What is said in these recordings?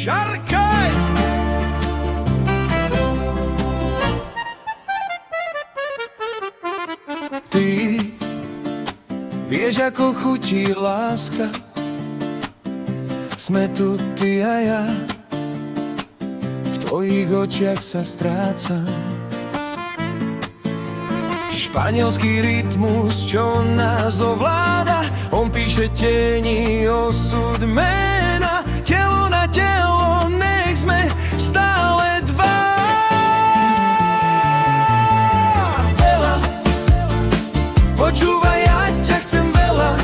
Šarkaj! Ty vieš, ako chutí láska. Sme tu ty a ja, v tvojich očiach sa strácam. Španielský rytmus, čo nás ovláda, on píše tieni osud mena. Telo na telo, nech sme stále dva. Bela, počúvaj, ja ťa chcem veľa.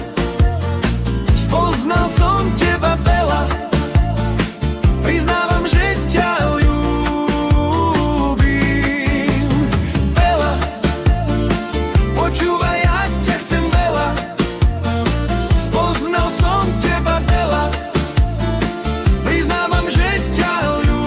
Spoznal som teba, Bela. Priznávam, že ťa ľúbim. Bela, počúvaj, ja ťa chcem veľa. Spoznal som teba, Bela. Priznávam, že ťa ľúbim.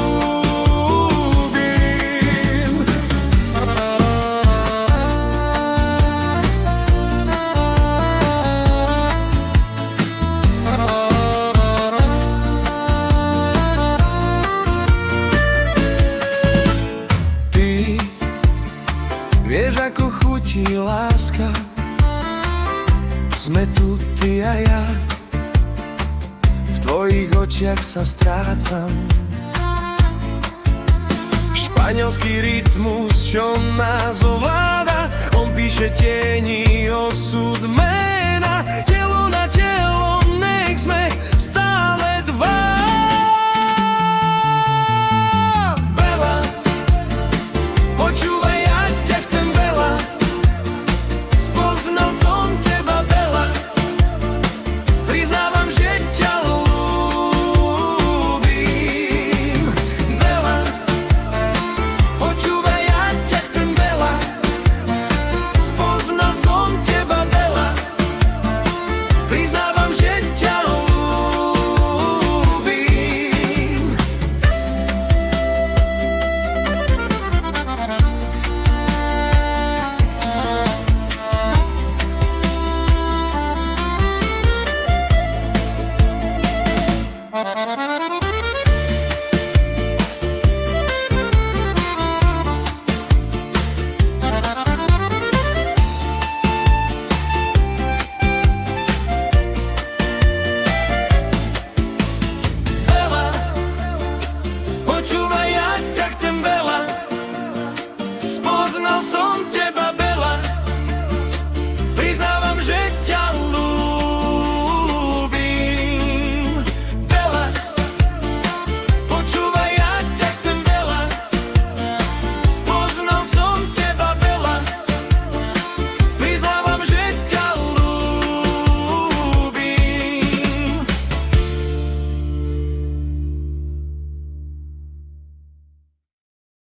Ty vieš, ako chutí láska. Sme tu ty a ja, v tvojich očiach sa strácam. Španielský rytmus, čo nás ovláda, on píše tieni